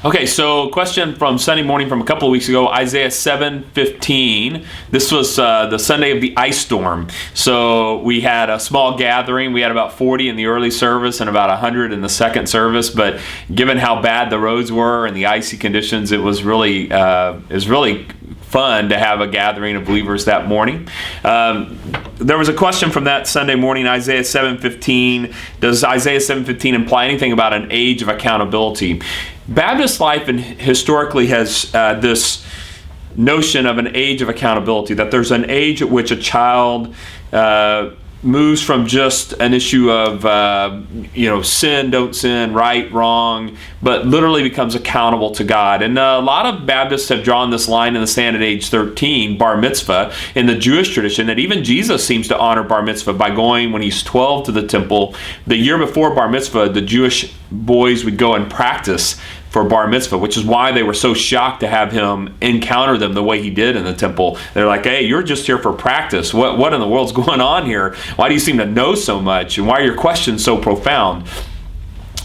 Okay, so question from Sunday morning from a couple of weeks ago, Isaiah 7:15. This was the Sunday of the ice storm. So we had a small gathering. We had about 40 in the early service and about 100 in the second service. But given how bad the roads were and the icy conditions, it was really fun to have a gathering of believers that morning. There was a question from that Sunday morning, Isaiah 7:15. Does Isaiah 7:15 imply anything about an age of accountability? Baptist life historically has this notion of an age of accountability, that there's an age at which a child moves from just an issue of sin, don't sin, right, wrong, but literally becomes accountable to God. And a lot of Baptists have drawn this line in the sand at age 13, bar mitzvah, in the Jewish tradition, that even Jesus seems to honor bar mitzvah by going when he's 12 to the temple. The year before bar mitzvah, the Jewish boys would go and practice for bar mitzvah, which is why they were so shocked to have him encounter them the way he did in the temple. They're like, hey, you're just here for practice. What in the world's going on here? Why do you seem to know so much? And why are your questions so profound?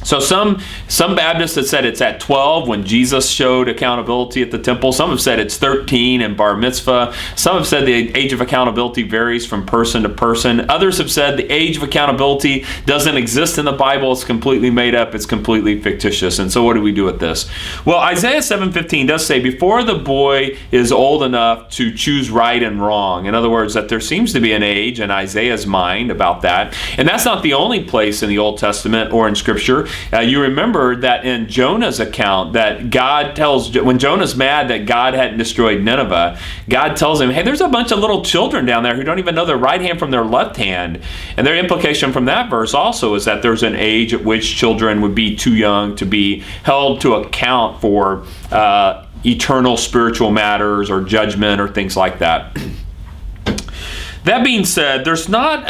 So some Baptists have said it's at 12 when Jesus showed accountability at the temple. Some have said it's 13 in bar mitzvah. Some have said the age of accountability varies from person to person. Others have said the age of accountability doesn't exist in the Bible. It's completely made up. It's completely fictitious. And so what do we do with this? Well, Isaiah 7:15 does say, before the boy is old enough to choose right and wrong. In other words, that there seems to be an age in Isaiah's mind about that. And that's not the only place in the Old Testament or in Scripture. You remember that in Jonah's account, that God tells, when Jonah's mad that God hadn't destroyed Nineveh, God tells him, hey, there's a bunch of little children down there who don't even know their right hand from their left hand. And their implication from that verse also is that there's an age at which children would be too young to be held to account for eternal spiritual matters or judgment or things like that. That being said, there's not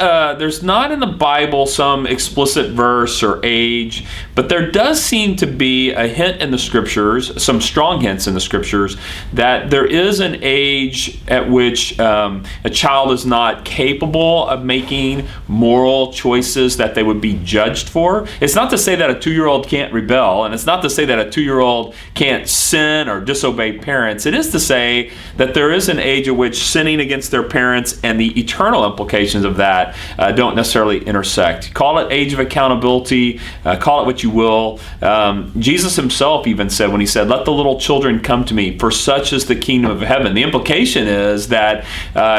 in the Bible some explicit verse or age, but there does seem to be a hint in the Scriptures, some strong hints in the Scriptures, that there is an age at which a child is not capable of making moral choices that they would be judged for. It's not to say that a 2-year-old can't rebel, and it's not to say that a 2-year-old can't sin or disobey parents. It is to say that there is an age at which sinning against their parents and the eternal implications of that don't necessarily intersect. Call it age of accountability, call it what you will. Jesus himself even said, when he said, let the little children come to me, for such is the kingdom of heaven. The implication is that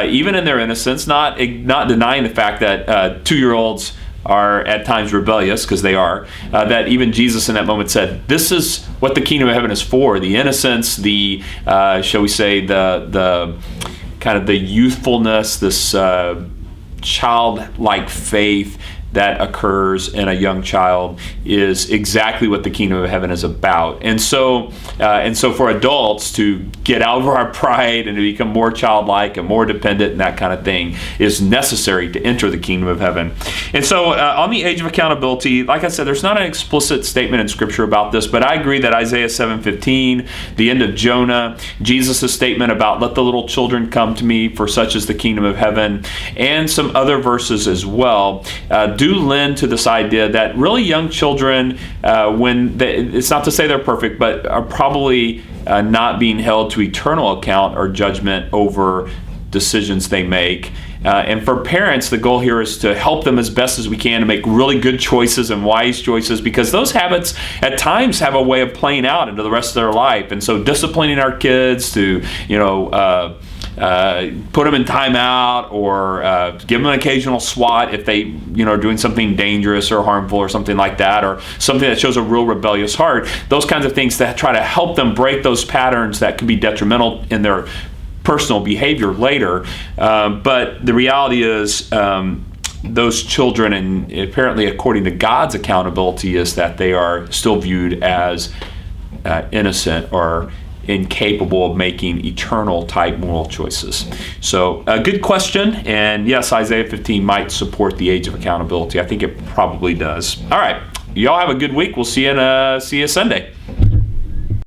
even in their innocence, not denying the fact that 2-year-olds are at times rebellious, because they are, that even Jesus in that moment said, this is what the kingdom of heaven is for, the innocence, the, shall we say, the kind of the youthfulness, this childlike faith that occurs in a young child is exactly what the kingdom of heaven is about. And so for adults to get out of our pride and to become more childlike and more dependent and that kind of thing is necessary to enter the kingdom of heaven. And so on the age of accountability, like I said, there's not an explicit statement in Scripture about this, but I agree that Isaiah 7:15, the end of Jonah, Jesus' statement about let the little children come to me, for such is the kingdom of heaven, and some other verses as well, do lend to this idea that really young children, it's not to say they're perfect, but are probably not being held to eternal account or judgment over decisions they make. And for parents, the goal here is to help them as best as we can to make really good choices and wise choices, because those habits at times have a way of playing out into the rest of their life. And so disciplining our kids to, put them in timeout or give them an occasional swat if they are doing something dangerous or harmful or something like that, or something that shows a real rebellious heart. Those kinds of things that try to help them break those patterns that can be detrimental in their personal behavior later. But the reality is those children, and apparently according to God's accountability, is that they are still viewed as innocent or incapable of making eternal type moral choices. So a good question, and yes, Isaiah 15 might support the age of accountability. I think it probably does. All right, y'all have a good week. We'll see you Sunday.